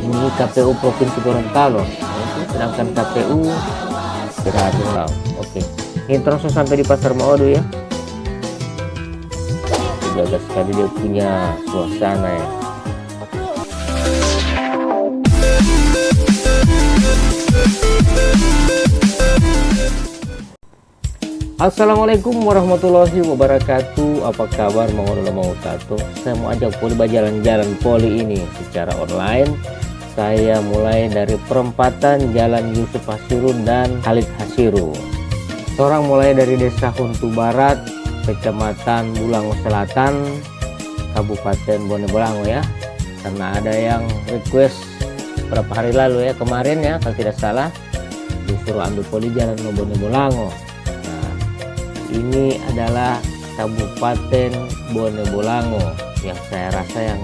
Ini KPU Provinsi Gorontalo, sedangkan KPU Ciradau. Oke, ini terus sampai di Pasar Maodo ya. Jaga sekali dia punya suasana ya. Assalamualaikum warahmatullahi wabarakatuh. Apa kabar Mang Tato? Saya mau ajak poli jalan-jalan poli ini secara online. Saya mulai dari perempatan Jalan Yusuf Hasirun dan Khalid Hasirun. Orang mulai dari Desa Huntu Barat, Kecamatan Bulango Selatan, Kabupaten Bone Bolango ya. Karena ada yang request beberapa hari lalu ya, kemarin ya kalau tidak salah, disuruh ambil poli jalan Bone Bolango. Ini adalah Kabupaten Bone Bolango yang saya rasa yang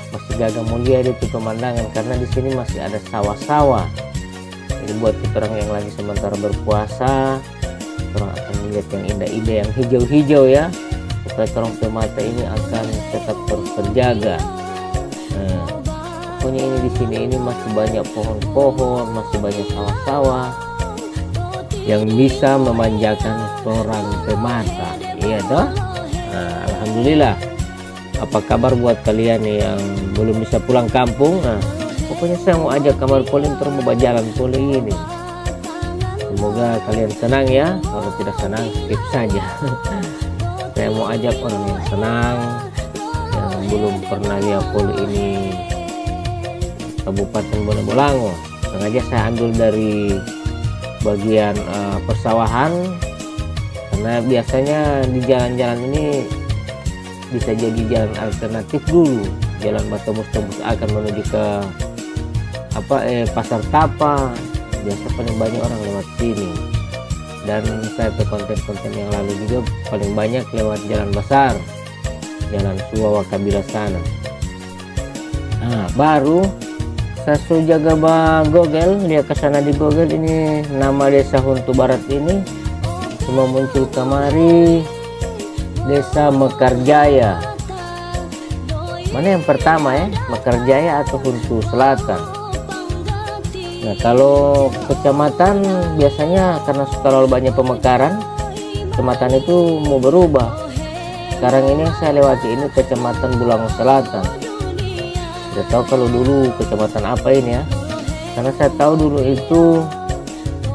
masih gagah mulia itu pemandangan, karena di sini masih ada sawah-sawah. Ini buat kita orang yang lagi sementara berpuasa, orang akan melihat yang indah-indah, yang hijau-hijau ya, supaya orang mata ini akan tetap terus terjaga. Nah, pokoknya ini di sini ini masih banyak pohon-pohon, masih banyak sawah-sawah yang bisa memanjakan seorang pemata, iya toh. Nah, alhamdulillah. Apa kabar buat kalian yang belum bisa pulang kampung? Nah, pokoknya saya mau ajak kabar poli untuk mau jalan poli ini. Semoga kalian senang ya. Kalau tidak senang skip saja. Saya mau ajak orang yang senang, yang belum pernah lihat poli ini, Kabupaten Bone Bolango. Sengaja saya ambil dari bagian persawahan, karena biasanya di jalan-jalan ini bisa jadi jalan alternatif dulu. Jalan tembus-tembus akan menuju ke Pasar Tapa, biasa paling banyak orang lewat sini. Dan saya ke konten-konten yang lalu juga paling banyak lewat Jalan Besar, Jalan Suwa Wakabila sana. Nah, baru saya suruh jaga Google, lihat ke sana di Google, ini nama Desa Huntu Barat ini cuma muncul kemari Desa Mekarjaya. Mana yang pertama ya, Mekarjaya atau Huntu Selatan? Nah, kalau kecamatan biasanya karena kalau banyak pemekaran, kecamatan itu mau berubah. Sekarang ini saya lewati ini Kecamatan Bulango Selatan. Tidak tahu kalau dulu kecamatan apa ini ya, karena saya tahu dulu itu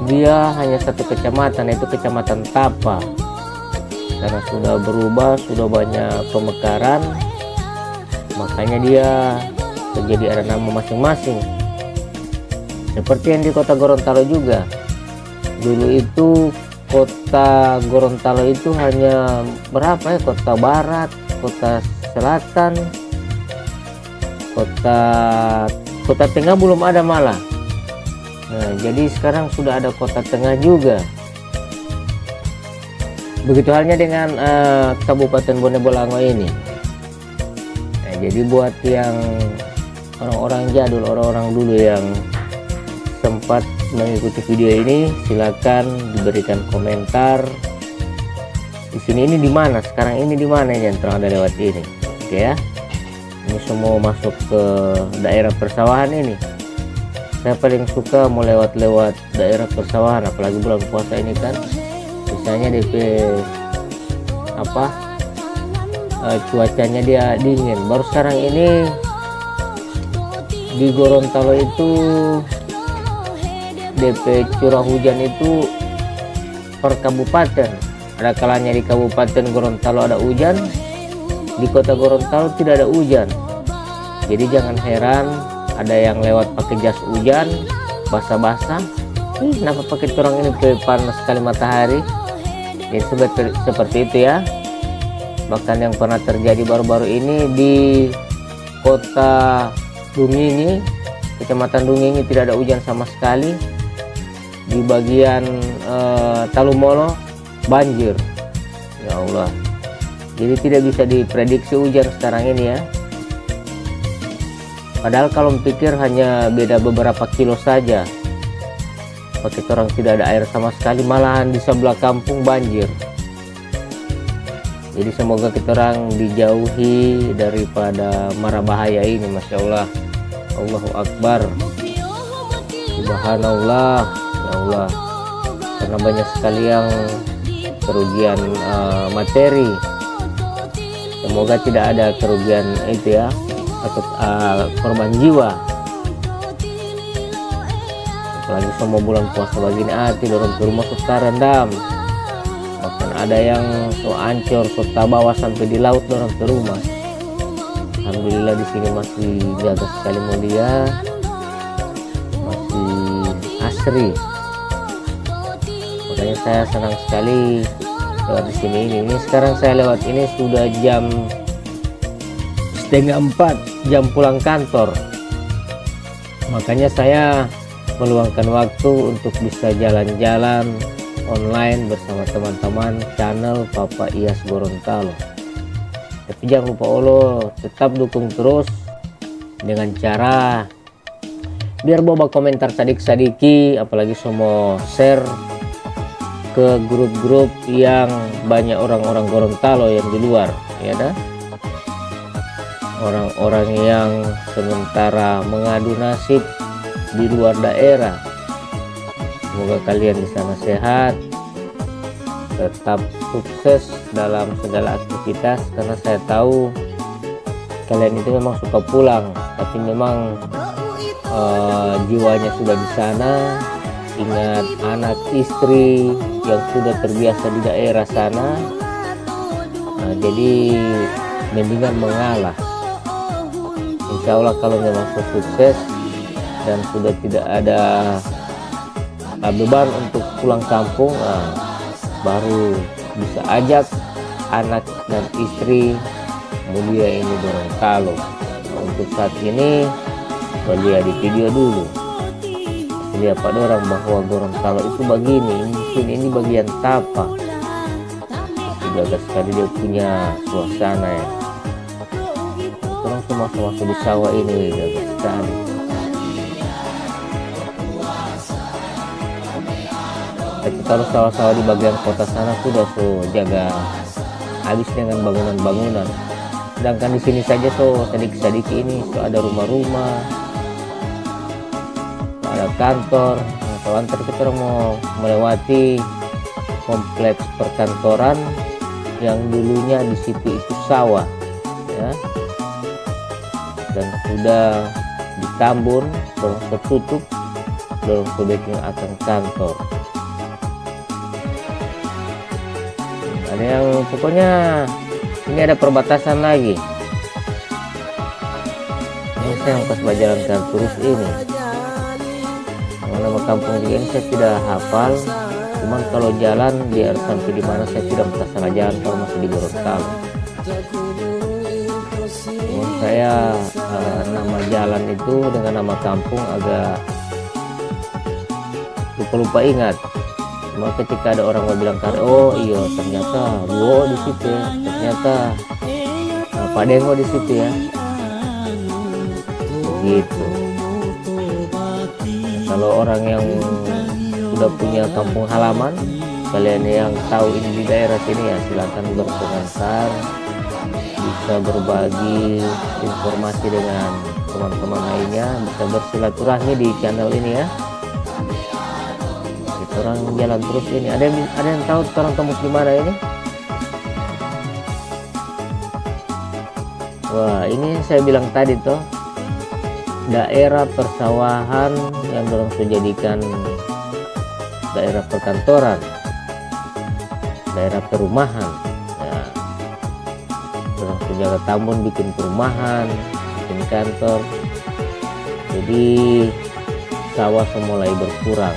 dia hanya satu kecamatan, yaitu Kecamatan Tapa. Karena sudah berubah, sudah banyak pemekaran, makanya dia terjadi ada nama masing-masing. Seperti yang di Kota Gorontalo juga, dulu itu Kota Gorontalo itu hanya berapa ya, Kota Barat, Kota Selatan, Kota Tengah belum ada malah. Nah, jadi sekarang sudah ada Kota Tengah juga. Begitu halnya dengan Kabupaten Bone Bolango ini. Nah, jadi buat yang orang-orang jadul, orang-orang dulu yang sempat mengikuti video ini, silakan diberikan komentar. Di sini ini di mana? Sekarang ini di mana yang terang ada lewat ini? Oke ya. Ini semua masuk ke daerah persawahan ini. Saya paling suka mau lewat-lewat daerah persawahan, apalagi bulan puasa ini kan. Misalnya DP cuacanya dia dingin. Baru sekarang ini di Gorontalo itu DP curah hujan itu per kabupaten. Ada kalanya di Kabupaten Gorontalo ada hujan, di Kota Gorontalo tidak ada hujan. Jadi jangan heran ada yang lewat pakai jas hujan basah-basah. Kenapa pakai turang ini panas sekali matahari? Jadi seperti itu ya. Bahkan yang pernah terjadi baru-baru ini di Kota Dungingi, Kecamatan Dungingi tidak ada hujan sama sekali. Di bagian Talumolo banjir. Ya Allah. Jadi tidak bisa diprediksi hujan sekarang ini ya. Padahal kalau pikir hanya beda beberapa kilo saja. Pakai orang tidak ada air sama sekali, malahan di sebelah kampung banjir. Jadi semoga kita orang dijauhi daripada mara bahaya ini, Masya Allah. Allahu Akbar, Subhanallah. Ya Allah, karena banyak sekali yang kerugian materi. Semoga tidak ada kerugian itu ya, atau korban jiwa. Apalagi semua bulan puasa begini, tidur ke rumah suka rendam, bahkan ada yang so ancur, so bawa sampai di laut dorong ke rumah. Alhamdulillah di sini masih jaga sekali mulia, masih asri. Makanya saya senang sekali lewat di sini ini. Ini sekarang saya lewat ini sudah jam 3:30, jam pulang kantor. Makanya saya meluangkan waktu untuk bisa jalan-jalan online bersama teman-teman channel Papa Iyas Gorontalo. Tapi jangan lupa tetap dukung terus dengan cara biar boba komentar sadik-sadiki, apalagi semua share ke grup-grup yang banyak orang-orang Gorontalo yang di luar, ya dah. Orang-orang yang sementara mengadu nasib di luar daerah. Semoga kalian di sana sehat, tetap sukses dalam segala aktivitas, karena saya tahu kalian itu memang suka pulang, tapi memang jiwanya sudah di sana. Ingat anak istri yang sudah terbiasa di daerah sana, jadi mendingan mengalah. Insya Allah kalau memang sukses dan sudah tidak ada beban untuk pulang kampung, baru bisa ajak anak dan istri mulia ini Gorontalo. Untuk saat ini lihat di video dulu, lihat pada orang bahwa Gorontalo itu begini, ini bagian Tapa. Jaga sekali dia punya suasana ya. Orang semua masuk di sawah ini jaga sekali. Tapi kalau sawah-sawah di bagian kota sana sudah jaga habis dengan bangunan-bangunan. Sedangkan di sini saja sedikit-sedikit ini ada rumah-rumah, ada kantor. Kalau antar kita mau melewati kompleks perkantoran yang dulunya di situ itu sawah, ya, dan sudah ditambun, dorong tertutup, dorong sebagainya akan kantor. Ada yang pokoknya ini ada perbatasan lagi. Ini saya pas berjalankan terus ini. Nama kampung ini saya tidak hafal, cuman kalau jalan biar sampai di mana saya tidak merasa salah jalan kalau masih di Gorontalo. Cuman saya nama jalan itu dengan nama kampung agak lupa ingat. Cuma ketika ada orang mau bilang oh iya ternyata Duo di situ ya, ternyata Pak Dengo di situ ya, begitu. Kalau orang yang sudah punya kampung halaman, kalian yang tahu ini di daerah sini ya silakan berkomentar, bisa berbagi informasi dengan teman-teman lainnya, bisa bersilaturahmi di channel ini ya. Orang jalan terus ini, ada yang tahu orang tembus di mana ini? Wah, ini saya bilang tadi tuh daerah persawahan yang dorong dijadikan daerah perkantoran, daerah perumahan. Ya, dorong jaga tambun bikin perumahan, bikin kantor. Jadi sawah mulai berkurang.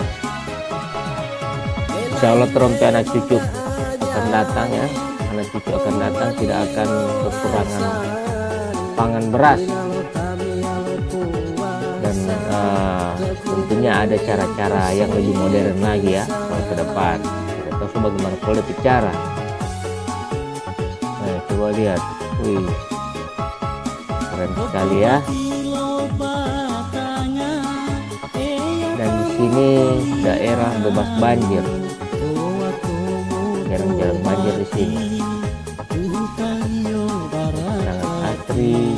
Insya Allah terompe anak cucu akan datang ya, anak cucu akan datang tidak akan kekurangan pangan beras, dan tentunya ada cara-cara yang lebih modern lagi ya kalau ke depan. Tidak tahu bagaimana kalau bicara. Nah, coba lihat, wih, keren sekali ya. Dan di sini daerah bebas banjir. Jarang-jarang banjir di sini. Sangat asri.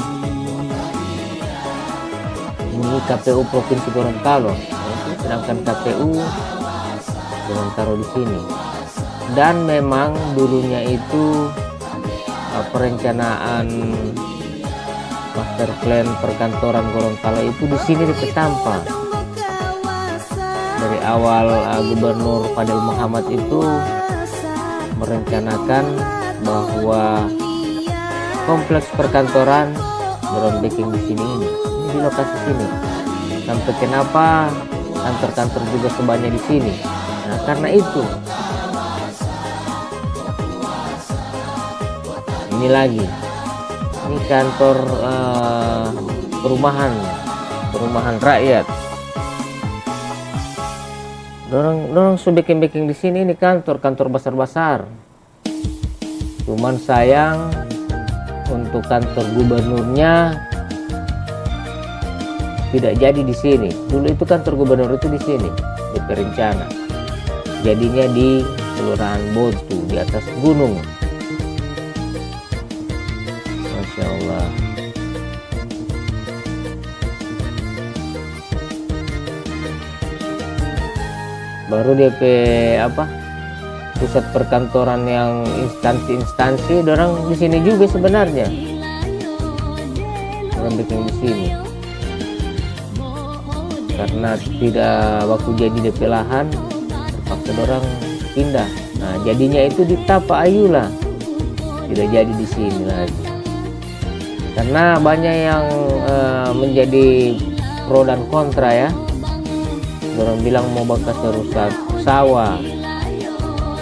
KPU Provinsi Gorontalo, sedangkan KPU Gorontalo di sini. Dan memang dulunya itu perencanaan master plan perkantoran Gorontalo itu di sini ditampak. Dari awal Gubernur Fadil Muhammad itu merencanakan bahwa kompleks perkantoran groundbreaking di sini ini di lokasi sini. Sampai kenapa kantor-kantor juga sebanyak di sini? Nah, karena itu ini lagi, ini kantor perumahan rakyat. Dorong bikin di sini ini kantor besar-besar. Cuman sayang untuk kantor gubernurnya tidak jadi di sini. Dulu itu kantor gubernur itu di sini, di perencana. Jadinya di Kelurahan Botu di atas gunung. Masya Allah. Baru DP pusat perkantoran yang instansi orang di sini juga sebenarnya. Orang bikin di sini. Karena tidak waktu jadi DP lahan, terpaksa orang pindah. Nah, jadinya itu di Tapa Ayula. Tidak jadi di sini lagi. Karena banyak yang menjadi pro dan kontra ya. Orang bilang mau bakas rusak sawah,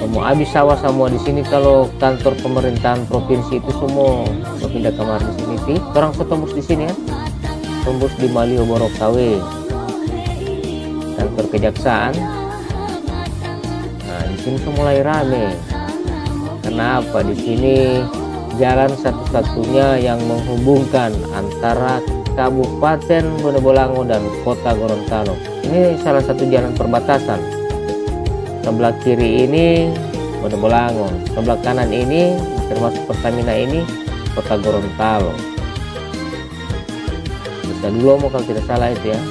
mau habis sawah semua di sini. Kalau kantor pemerintahan provinsi itu semua pindah kamar di sini sih. Orang setembus di sini ya, tembus di Malioboro KW, kantor kejaksaan. Nah, di sini mulai rame. Kenapa? Di sini jalan satu-satunya yang menghubungkan antara Kabupaten Bonebolango dan Kota Gorontalo. Ini salah satu jalan perbatasan. Sebelah kiri ini Bonebolango, sebelah kanan ini termasuk Pertamina ini Kota Gorontalo. Bisa dulu mau kalau tidak salah itu ya.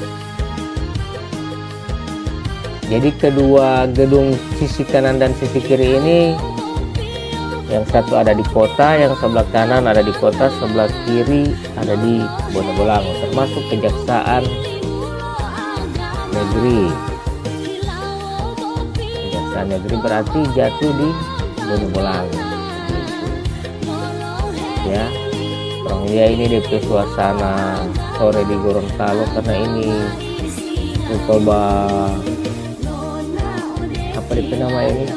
Jadi kedua gedung sisi kanan dan sisi kiri ini, yang satu ada di kota, yang sebelah kanan ada di kota, sebelah kiri ada di Bonebolango, termasuk Kejaksaan Negeri. Kejaksaan Negeri berarti jatuh di Bonebolango. Ya, orang dia ini DP suasana sore di Gorontalo karena ini coba apa DP nama ini,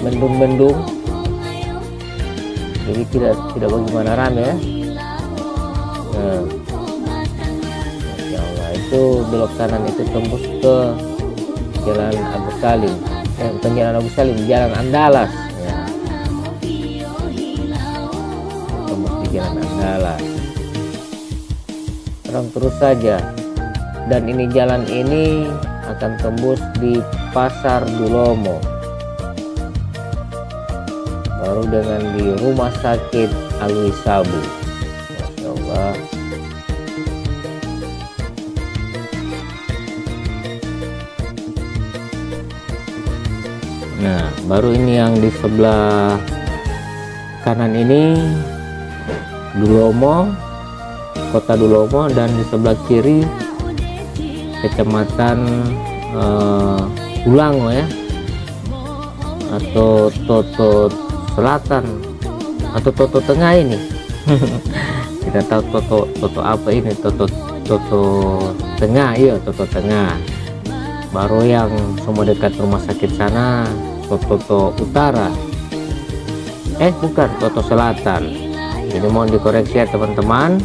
mendung-mendung. Jadi tidak bagaimana rame ya. Nah, Masya Allah, itu belok kanan itu tembus ke Jalan Agus Salim, bukan Jalan Agus Salim, Jalan Andalas ya. Tembus di Jalan Andalas. Orang terus saja, dan ini jalan ini akan tembus di Pasar Dulomo, baru dengan di Rumah Sakit Alwi Sabu. Masya Allah. Nah, baru ini yang di sebelah kanan ini Dulomo, Kota Dulomo, dan di sebelah kiri Kecamatan Ulango ya, atau Toto Selatan atau Toto Tengah ini. Kita tahu Toto apa ini, Toto Tengah, iya Toto Tengah. Baru yang semua dekat rumah sakit sana Toto Utara, bukan, Toto Selatan. Jadi mohon dikoreksi ya teman-teman.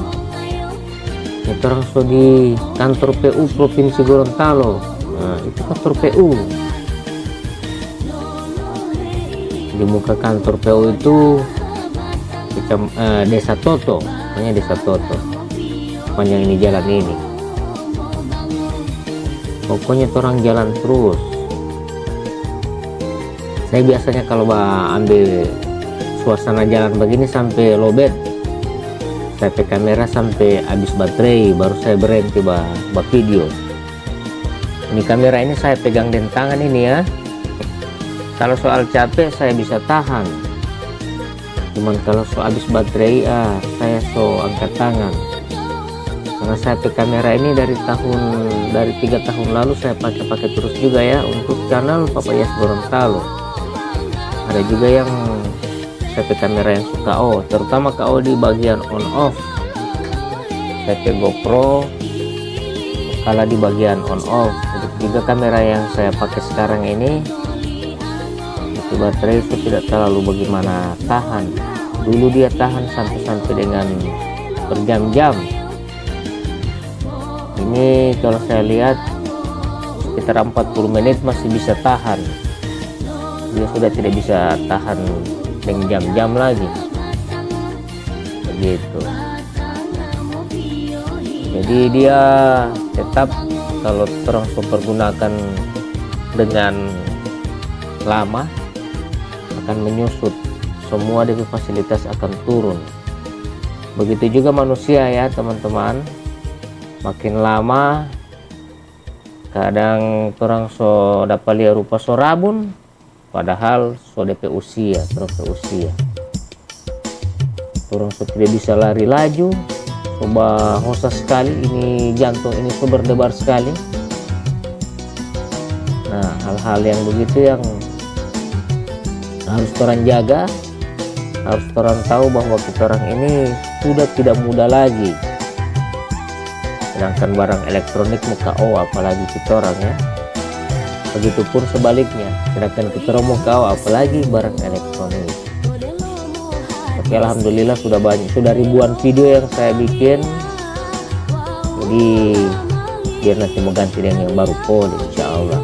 Itu langsung di kantor PU Provinsi Gorontalo. Nah, itu kantor PU. Di muka kantor PU itu Desa Toto, namanya Desa Toto. Panjang ini jalan ini. Pokoknya orang jalan terus. Saya biasanya kalau ambil suasana jalan begini sampai lobet, saya pakai kamera sampai habis baterai baru saya berhenti video. Ini kamera ini saya pegang dengan tangan ini ya. Kalau soal capek saya bisa tahan, cuman kalau habis baterai saya angkat tangan. Karena saya pakai kamera ini dari 3 tahun lalu saya pakai terus juga ya, untuk channel Papa Yas Gorontalo. Ada juga yang saya pakai kamera yang KO, terutama KO di bagian on off. Saya pakai GoPro kalah di bagian on off. Untuk juga kamera yang saya pakai sekarang ini, itu baterai itu tidak terlalu bagaimana tahan. Dulu dia tahan sampai dengan berjam-jam. Ini kalau saya lihat sekitar 40 menit masih bisa tahan. Dia sudah tidak bisa tahan dengan jam-jam lagi. Begitu. Jadi dia tetap kalau terang pergunakan dengan lama akan menyusut, semua dari fasilitas akan turun. Begitu juga manusia ya teman-teman, makin lama kadang orang dapat lihat rupa rabun, padahal DP usia orang tidak bisa lari laju, coba hosa sekali, ini jantung ini berdebar sekali. Nah, hal-hal yang begitu yang harus orang jaga, harus orang tahu bahwa kita orang ini sudah tidak muda lagi. Sedangkan barang elektronik muka apalagi kita orang ya. Begitupun sebaliknya, sedangkan kita orang muka apalagi barang elektronik. Oke, alhamdulillah sudah ribuan video yang saya bikin. Jadi biar nanti mau ganti dengan yang baru insya Allah.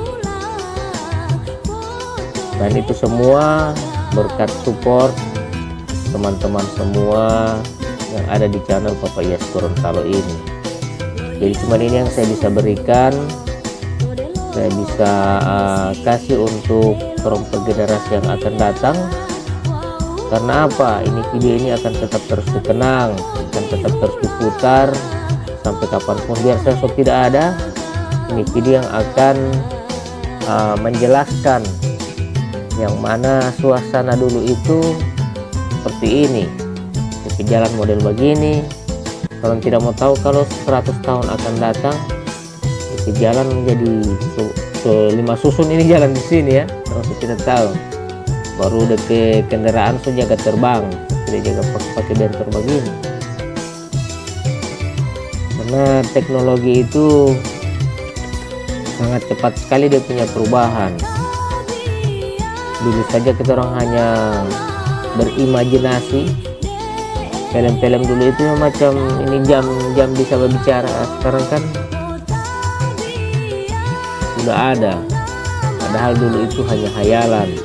Dan itu semua berkat support teman-teman semua yang ada di channel Papa Yas Gorontalo ini. Jadi cuma ini yang saya bisa berikan, saya bisa kasih untuk kelompok generasi yang akan datang. Karena apa? Ini video ini akan tetap terus dikenang, akan tetap terus diputar sampai kapanpun, biar saya tidak ada. Ini video yang akan menjelaskan yang mana suasana dulu itu seperti ini, di jalan model begini. Kalau tidak mau tahu kalau 100 tahun akan datang, di jalan menjadi 5 susun ini jalan di sini ya. Kalau tidak tahu, baru DP kendaraan jaga terbang, tidak jaga pakai bentor begini. Karena teknologi itu sangat cepat sekali dia punya perubahan. Dulu saja kita orang hanya berimajinasi, film-film dulu itu macam ini jam bisa berbicara. Sekarang kan sudah ada, padahal dulu itu hanya hayalan.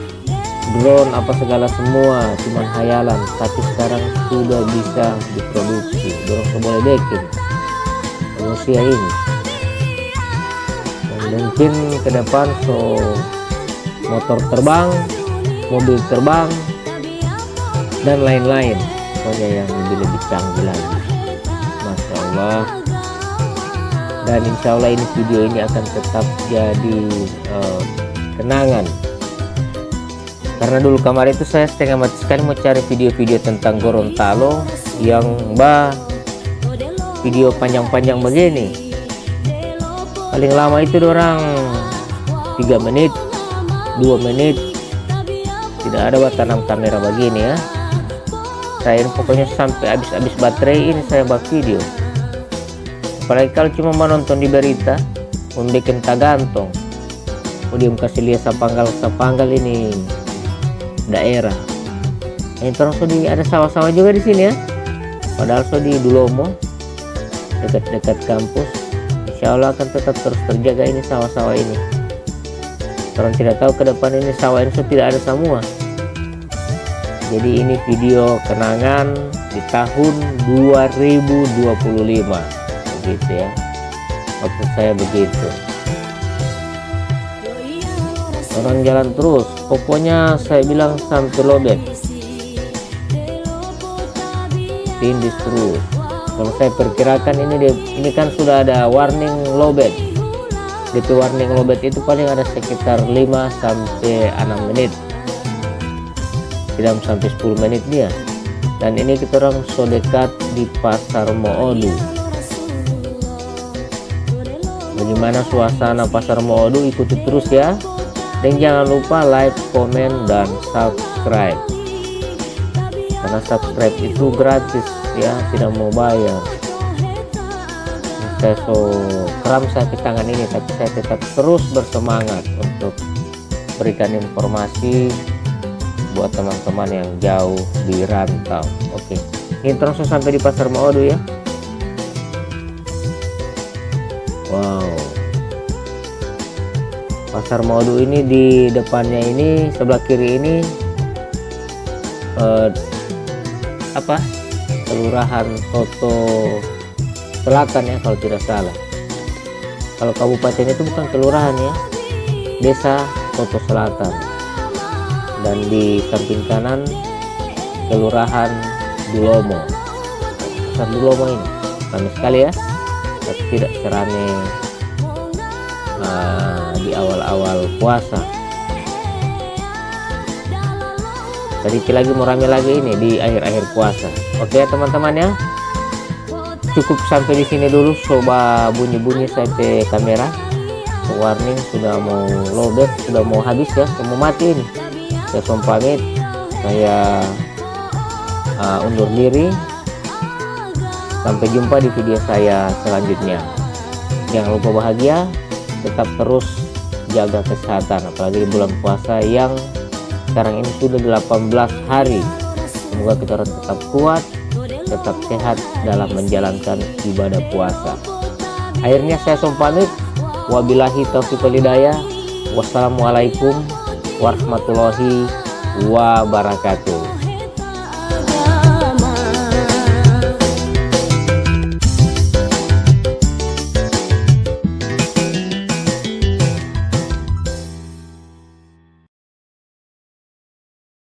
Drone apa segala semua cuman hayalan, tapi sekarang sudah bisa diproduksi. Dorong boleh dekin manusia ini. Dan mungkin ke depan motor terbang, mobil terbang, dan lain-lain, pokoknya yang lebih canggih lagi. Masya Allah. Dan insya Allah ini video ini akan tetap jadi kenangan. Karena dulu kemarin itu saya setengah mati sekali mau cari video-video tentang Gorontalo yang video panjang-panjang begini. Paling lama itu orang 3 menit 2 menit, tidak ada tanam kamera begini ya. Saya ini pokoknya sampai habis baterai ini saya buat video. Apalagi kalau cuma menonton di berita, membuat gantong, kemudian kasih lihat sapanggal ini daerah. Ini terus ada sawah-sawah juga di sini ya. Padahal di Dulomo, dekat-dekat kampus. Insya Allah akan tetap terus terjaga ini sawah-sawah ini. Orang tidak tahu ke depan ini sawah ini tidak ada semua. Jadi ini video kenangan di tahun 2025, begitu ya. Maksud saya begitu. Orang jalan terus, pokoknya saya bilang sampai lobet. Tindis terus. Kalau saya perkirakan ini kan sudah ada warning lowbat. DP warning lowbat itu paling ada sekitar 5 sampai 6 menit. Tidak sampai 10 menit dia. Dan ini kita orang so dekat di Pasar Moodu. Bagaimana suasana Pasar Moodu, ikuti terus ya. Dan jangan lupa like, komen, dan subscribe. Karena subscribe itu gratis ya, tidak mau bayar. Saya so kram sakit tangan ini, tapi saya tetap terus bersemangat untuk berikan informasi buat teman-teman yang jauh di rantau. Oke, ini langsung sampai di Pasar Moodu ya. Wow, Pasar Moodu ini di depannya ini, sebelah kiri ini Kelurahan Toto Selatan ya kalau tidak salah. Kalau kabupaten itu bukan kelurahan ya, Desa Toto Selatan. Dan di samping kanan Kelurahan Dulomo. Pasar Dulomo ini ramai sekali ya, tapi tidak serame di awal-awal puasa. Sedikit lagi mau rame lagi ini di akhir-akhir puasa. Oke ya teman-teman ya, cukup sampai di sini dulu. Coba bunyi-bunyi sampai kamera warning sudah mau lowbat, sudah mau habis ya, mau mati ini. Saya pamit, saya undur diri. Sampai jumpa di video saya selanjutnya. Jangan lupa bahagia, tetap terus jaga kesehatan, apalagi di bulan puasa yang sekarang ini sudah 18 hari. Semoga kita harus tetap kuat, tetap sehat dalam menjalankan ibadah puasa. Akhirnya saya pamit. Wabillahi taufiq wal hidayah. Wassalamualaikum warahmatullahi wabarakatuh.